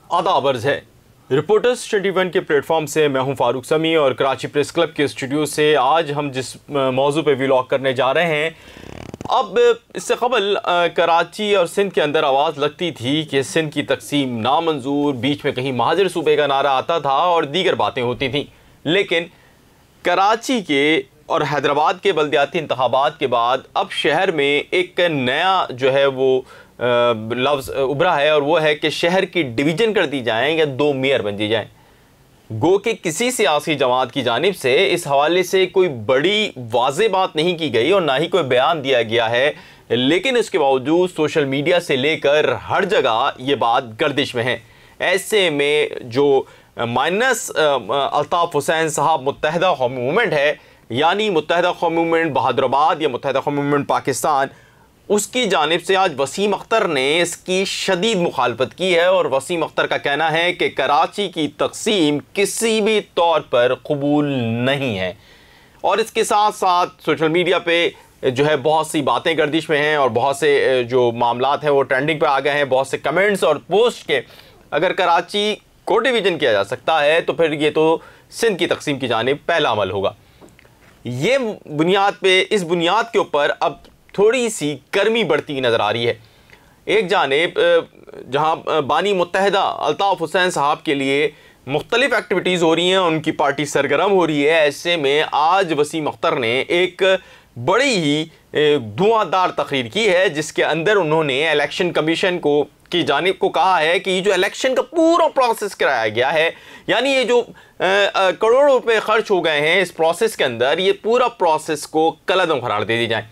आदाब अर्ज़ है। रिपोर्टर्स 21 के प्लेटफॉर्म से मैं हूं फारूक समी और कराची प्रेस क्लब के स्टूडियो से आज हम जिस मौजू पे व्लॉग करने जा रहे हैं, अब इससे कबल कराची और सिंध के अंदर आवाज़ लगती थी कि सिंध की तकसीम नामंजूर, बीच में कहीं महाजर सूबे का नारा आता था और दीगर बातें होती थीं। लेकिन कराची के और हैदराबाद के बल्दियाती इंतखाबात के बाद अब शहर में एक नया जो है वो लफ्ज़ उभरा है और वो है कि शहर की डिवीज़न कर दी जाए या 2 मेयर बन दी जाएँ। गो कि किसी सियासी जमात की जानिब से इस हवाले से कोई बड़ी वाज़ेह बात नहीं की गई और ना ही कोई बयान दिया गया है, लेकिन इसके बावजूद सोशल मीडिया से लेकर हर जगह ये बात गर्दिश में है। ऐसे में जो माइनस अल्ताफ़ हुसैन साहब मुत्तहिदा कौमी मूवमेंट है, यानी मुत्तहिदा कौमी मूवमेंट बहादुराबाद या मुत्तहिदा कौमी मूवमेंट पाकिस्तान, उसकी जानिब से आज वसीम अख्तर ने इसकी शदीद मुखालफत की है। और वसीम अख्तर का कहना है कि कराची की तकसीम किसी भी तौर पर कबूल नहीं है। और इसके साथ साथ सोशल मीडिया पे जो है बहुत सी बातें गर्दिश में हैं और बहुत से जो मामलात हैं वो ट्रेंडिंग पे आ गए हैं। बहुत से कमेंट्स और पोस्ट के अगर कराची को डिवीज़न किया जा सकता है तो फिर ये तो सिंध की तकसीम की जानिब पहला अमल होगा। ये बुनियाद पे, इस बुनियाद के ऊपर अब थोड़ी सी गर्मी बढ़ती नज़र आ रही है। एक जानिब जहाँ बानी मुत्तहिदा अल्ताफ़ हुसैन साहब के लिए मुख्तलिफ़ एक्टिविटीज़ हो रही हैं, उनकी पार्टी सरगर्म हो रही है, ऐसे में आज वसीम अख्तर ने एक बड़ी ही धुआंधार तकरीर की है जिसके अंदर उन्होंने इलेक्शन कमीशन को की जानिब को कहा है कि ये जो इलेक्शन का पूरा प्रोसेस कराया गया है, यानी ये जो करोड़ों रुपए खर्च हो गए हैं इस प्रोसेस के अंदर, ये पूरा प्रोसेस को कलअदम करार दे दी जाए।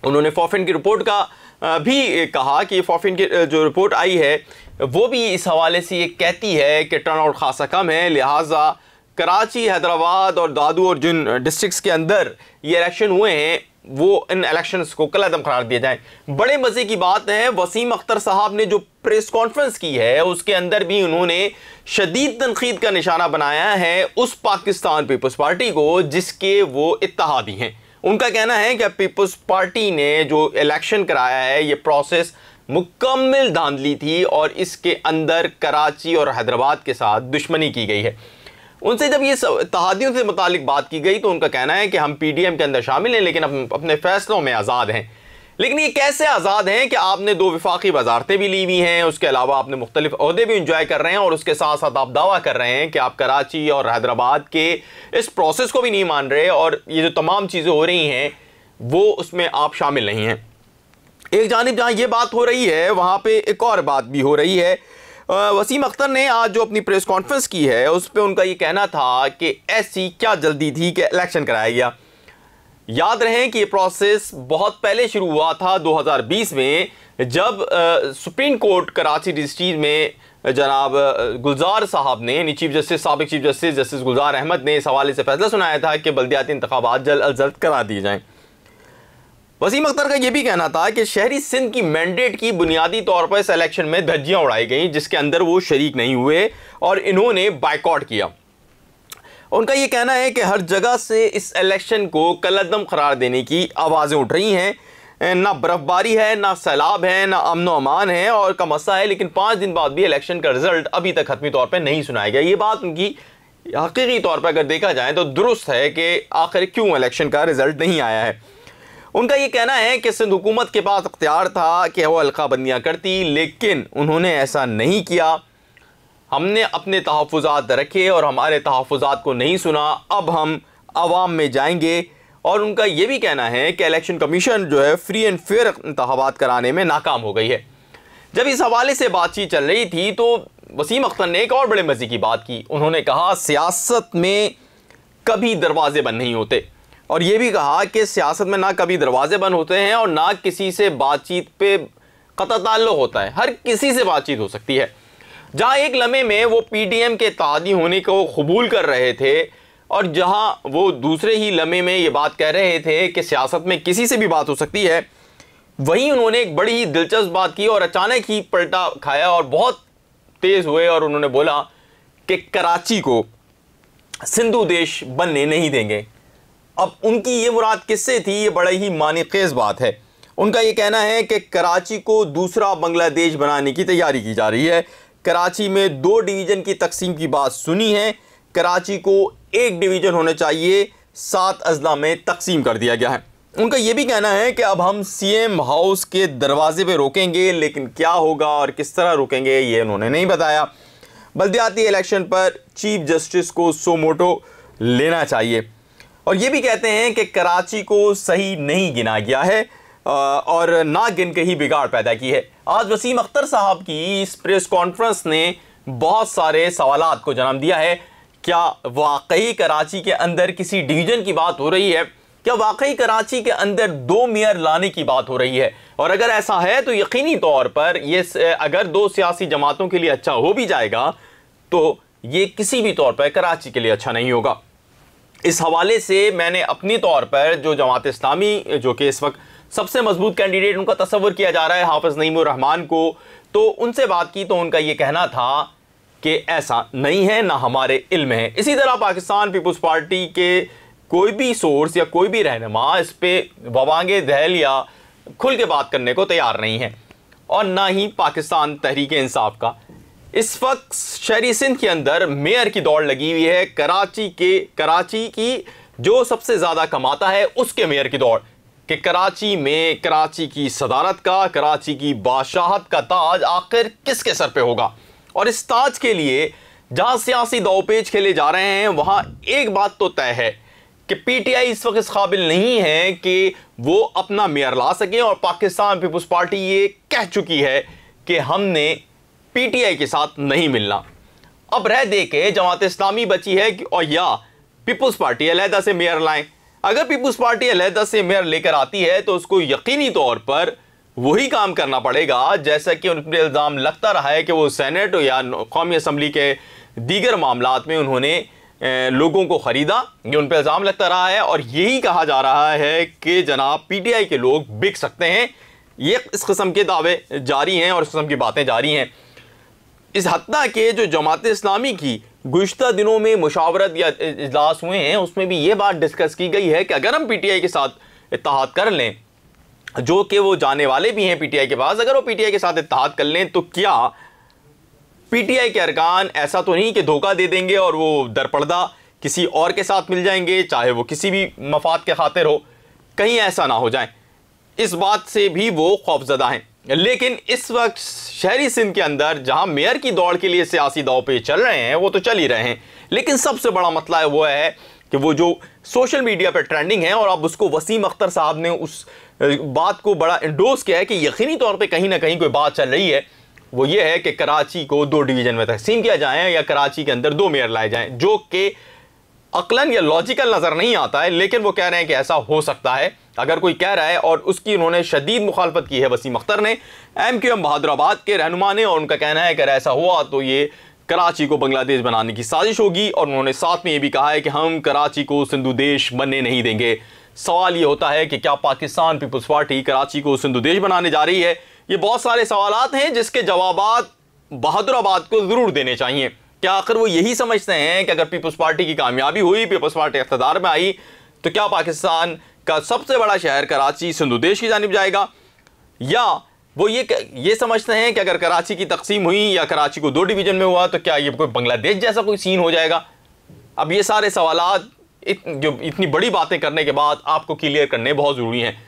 उन्होंने फॉफिन की रिपोर्ट का भी कहा कि फॉफिन की जो रिपोर्ट आई है वो भी इस हवाले से ये कहती है कि टर्नआउट खासा कम है, लिहाजा कराची, हैदराबाद और दादू और जिन डिस्ट्रिक्ट्स के अंदर ये इलेक्शन हुए हैं वो इन इलेक्शंस को कलअदम करार दिया जाए। बड़े मज़े की बात है, वसीम अख्तर साहब ने जो प्रेस कॉन्फ्रेंस की है उसके अंदर भी उन्होंने शदीद तनकीद का निशाना बनाया है उस पाकिस्तान पीपल्स पार्टी को जिसके वो इत्तेहादी हैं। उनका कहना है कि पीपल्स पार्टी ने जो इलेक्शन कराया है ये प्रोसेस मुकम्मल धांधली थी और इसके अंदर कराची और हैदराबाद के साथ दुश्मनी की गई है। उनसे जब ये इत्तेहादियों से मुतालिक बात की गई तो उनका कहना है कि हम PDM के अंदर शामिल हैं लेकिन अपने फैसलों में आज़ाद हैं। लेकिन ये कैसे आज़ाद हैं कि आपने 2 वफाकी वजारतें भी ली हुई हैं, उसके अलावा आपने मुख्तलिफ ओहदे भी इंजॉय कर रहे हैं और उसके साथ साथ आप दावा कर रहे हैं कि आप कराची और हैदराबाद के इस प्रोसेस को भी नहीं मान रहे और ये जो तमाम चीज़ें हो रही हैं वो उसमें आप शामिल नहीं हैं। एक जानिब जहाँ ये बात हो रही है वहाँ पर एक और बात भी हो रही है। वसीम अख्तर ने आज जो अपनी प्रेस कॉन्फ्रेंस की है उस पर उनका ये कहना था कि ऐसी क्या जल्दी थी कि इलेक्शन कराया गया। याद रहे कि ये प्रोसेस बहुत पहले शुरू हुआ था 2020 में, जब सुप्रीम कोर्ट कराची डिस्ट्रिक्ट में जनाब गुलजार साहब ने चीफ जस्टिस, साबिक चीफ जस्टिस जस्टिस गुलजार अहमद ने इस हवाले से फैसला सुनाया था कि बल्दियाती इंतखाबात जल्द अज जल्द करा दिए जाएँ। वसीम अख्तर का यह भी कहना था कि शहरी सिंध की मैंडेट की बुनियादी तौर पर इस इलेक्शन में धज्जियां उड़ाई गई जिसके अंदर वो शरीक नहीं हुए और इन्होंने बायकॉट किया। उनका ये कहना है कि हर जगह से इस इलेक्शन को कलअदम करार देने की आवाज़ें उठ रही हैं। ना बर्फबारी है, ना सैलाब है, ना अमन व अमान है और का मसला है, लेकिन 5 दिन बाद भी इलेक्शन का रिजल्ट अभी तक हतमी तौर पर नहीं सुनाया गया। ये बात उनकी हकीकी तौर पर अगर देखा जाए तो दुरुस्त है कि आखिर क्यों इलेक्शन का रिजल्ट नहीं आया है। उनका ये कहना है कि सिंध हुकूमत के पास अख्तियार था कि वो हल्काबंदियाँ करती, लेकिन उन्होंने ऐसा नहीं किया। हमने अपने तहफ़्फ़ुज़ात रखे और हमारे तहफ़्फ़ुज़ात को नहीं सुना, अब हम आवाम में जाएंगे। और उनका ये भी कहना है कि इलेक्शन कमीशन जो है फ्री एंड फेयर इंतखाबात कराने में नाकाम हो गई है। जब इस हवाले से बातचीत चल रही थी तो वसीम अख्तर ने एक और बड़े मज़े की बात की। उन्होंने कहा सियासत में कभी दरवाजे बंद नहीं होते और ये भी कहा कि सियासत में ना कभी दरवाजे बंद होते हैं और ना किसी से बातचीत पे क़त्अ ताल्लुक़ होता है, हर किसी से बातचीत हो सकती है। जहाँ एक लम्हे में वो PDM के इत्तेहादी होने को कबूल कर रहे थे और जहाँ वो दूसरे ही लम्हे में ये बात कह रहे थे कि सियासत में किसी से भी बात हो सकती है, वहीं उन्होंने एक बड़ी ही दिलचस्प बात की और अचानक ही पलटा खाया और बहुत तेज़ हुए और उन्होंने बोला कि कराची को सिंधु देश बनने नहीं देंगे। अब उनकी ये मुराद किससे थी, ये बड़ा ही मानीखेज़ बात है। उनका ये कहना है कि कराची को दूसरा बांग्लादेश बनाने की तैयारी की जा रही है। कराची में 2 डिवीज़न की तकसीम की बात सुनी है। कराची को 1 डिवीज़न होने चाहिए, 7 अजला में तकसीम कर दिया गया है। उनका यह भी कहना है कि अब हम सीएम हाउस के दरवाजे पे रोकेंगे, लेकिन क्या होगा और किस तरह रोकेंगे ये उन्होंने नहीं बताया। बल्दियाती इलेक्शन पर चीफ जस्टिस को सो मोटो लेना चाहिए और ये भी कहते हैं कि कराची को सही नहीं गिना गया है और ना गिन के ही बिगाड़ पैदा की है। आज वसीम अख्तर साहब की इस प्रेस कॉन्फ्रेंस ने बहुत सारे सवालात को जन्म दिया है। क्या वाकई कराची के अंदर किसी डिवीज़न की बात हो रही है? क्या वाकई कराची के अंदर 2 मेयर लाने की बात हो रही है? और अगर ऐसा है तो यकीनी तौर पर ये अगर 2 सियासी जमातों के लिए अच्छा हो भी जाएगा तो ये किसी भी तौर पर कराची के लिए अच्छा नहीं होगा। इस हवाले से मैंने अपनी तौर पर जो जमात इस्लामी, जो कि इस वक्त सबसे मजबूत कैंडिडेट उनका तस्वर किया जा रहा है हाफिज नईमुर रहमान को, तो उनसे बात की तो उनका ये कहना था कि ऐसा नहीं है, ना हमारे इल्म है। इसी तरह पाकिस्तान पीपल्स पार्टी के कोई भी सोर्स या कोई भी रहनुमा इस पे बवांगे दहल या खुल के बात करने को तैयार नहीं है और ना ही पाकिस्तान तहरीक इंसाफ का। इस वक्त शहरी सिंध के अंदर मेयर की दौड़ लगी हुई है। कराची की जो सबसे ज़्यादा कमाता है उसके मेयर की दौड़ कि कराची में कराची की सदारत का, कराची की बादशाहत का ताज आखिर किसके सर पे होगा। और इस ताज के लिए जहां सियासी दावपेच खेले जा रहे हैं वहां एक बात तो तय है कि पीटीआई इस वक्त इस काबिल नहीं है कि वो अपना मेयर ला सके और पाकिस्तान पीपल्स पार्टी ये कह चुकी है कि हमने पीटीआई के साथ नहीं मिलना। अब रह दे के जमात इस्लामी बची है कि और या पीपल्स पार्टी अलहदा से मेयर लाएं। अगर पीपल्स पार्टी अलहदा से मेयर लेकर आती है तो उसको यकीनी तौर पर वही काम करना पड़ेगा जैसा कि उन पर इल्ज़ाम लगता रहा है कि वो सेनेट या कौमी असम्बली के दीगर मामलात में उन्होंने लोगों को ख़रीदा। ये उन पर इल्ज़ाम लगता रहा है और यही कहा जा रहा है कि जनाब पीटीआई के लोग बिक सकते हैं। ये इस किस्म के दावे जारी हैं और इस किस्म की बातें जारी हैं। इस हत्ता के जो जमात इस्लामी की गुज़िश्ता दिनों में मुशावरत या इजलास हुए हैं उसमें भी ये बात डिस्कस की गई है कि अगर हम पीटीआई के साथ इत्तेहाद कर लें, जो कि वो जाने वाले भी हैं पीटीआई के पास, अगर वो पीटीआई के साथ इत्तेहाद कर लें तो क्या पीटीआई के अरकान ऐसा तो नहीं कि धोखा दे देंगे और वो दरपर्दा किसी और के साथ मिल जाएंगे, चाहे वो किसी भी मफाद के खातिर हो, कहीं ऐसा ना हो जाए। इस बात से भी वो खौफजदा हैं। लेकिन इस वक्त शहरी सिंध के अंदर जहां मेयर की दौड़ के लिए सियासी दाव पे चल रहे हैं वो तो चल ही रहे हैं, लेकिन सबसे बड़ा मसला है वो है कि वो जो सोशल मीडिया पर ट्रेंडिंग है और अब उसको वसीम अख्तर साहब ने उस बात को बड़ा इंडोर्स किया है कि यकीनी तौर पे कहीं ना कहीं कोई बात चल रही है, वो ये है कि कराची को 2 डिवीज़न में तकसीम किया जाए या कराची के अंदर 2 मेयर लाए जाएं, जो कि अक्लन या लॉजिकल नज़र नहीं आता है, लेकिन वो कह रहे हैं कि ऐसा हो सकता है। अगर कोई कह रहा है, और उसकी उन्होंने शदीद मुखालफत की है वसीम अख्तर ने, MQM बहादुराबाद के रहनुमा ने, और उनका कहना है कि अगर ऐसा हुआ तो ये कराची को बांग्लादेश बनाने की साजिश होगी। और उन्होंने साथ में ये भी कहा है कि हम कराची को सिंधु देश बनने नहीं देंगे। सवाल ये होता है कि क्या पाकिस्तान पीपल्स पार्टी कराची को सिंधु देश बनाने जा रही है? ये बहुत सारे सवालात हैं जिसके जवाबात बहादुराबाद को ज़रूर देने चाहिए। क्या आखिर वो यही समझते हैं कि अगर पीपल्स पार्टी की कामयाबी हुई, पीपल्स पार्टी इख्तिदार में आई, तो क्या पाकिस्तान का सबसे बड़ा शहर कराची सिंधु देश की जानिब जाएगा? या वो ये समझते हैं कि अगर कराची की तकसीम हुई या कराची को 2 डिवीज़न में हुआ तो क्या ये कोई बांग्लादेश जैसा कोई सीन हो जाएगा? अब ये सारे सवालात जो इतनी बड़ी बातें करने के बाद आपको क्लियर करने बहुत ज़रूरी हैं।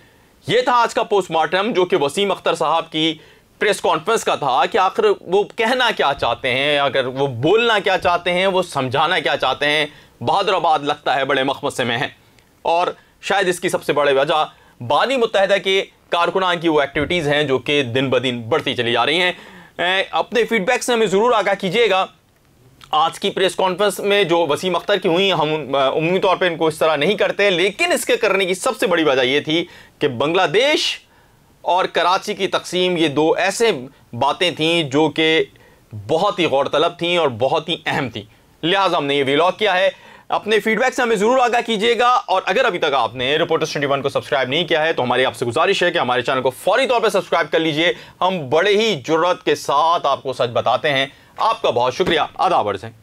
ये था आज का पोस्टमार्टम जो कि वसीम अख्तर साहब की प्रेस कॉन्फ्रेंस का था कि आखिर वो कहना क्या चाहते हैं, अगर वो बोलना क्या चाहते हैं, वो समझाना क्या चाहते हैं। बहादुराबाद लगता है बड़े मखमसे में है और शायद इसकी सबसे बड़ी वजह बानी मुत्तहिदा के कारकुनान की वो एक्टिविटीज़ हैं जो कि दिन ब दिन बढ़ती चली जा रही हैं। अपने फीडबैक से हमें ज़रूर आगाह कीजिएगा। आज की प्रेस कॉन्फ्रेंस में जो वसीम अख्तर की हुई, हम उम्मीदी तौर पे इनको इस तरह नहीं करते, लेकिन इसके करने की सबसे बड़ी वजह यह थी कि बांग्लादेश और कराची की तकसीम ये 2 ऐसे बातें थीं जो कि बहुत ही गौरतलब थीं और बहुत ही अहम थीं। लिहाजा हमने ये व्लॉग किया है। अपने फीडबैक से हमें ज़रूर आगाह कीजिएगा और अगर अभी तक आपने रिपोर्टर्स 21 को सब्सक्राइब नहीं किया है तो हमारी आपसे गुजारिश है कि हमारे चैनल को फौरी तौर पर सब्सक्राइब कर लीजिए। हम बड़े ही जुर्रत के साथ आपको सच बताते हैं। आपका बहुत शुक्रिया। आदाब अर्ज़ है।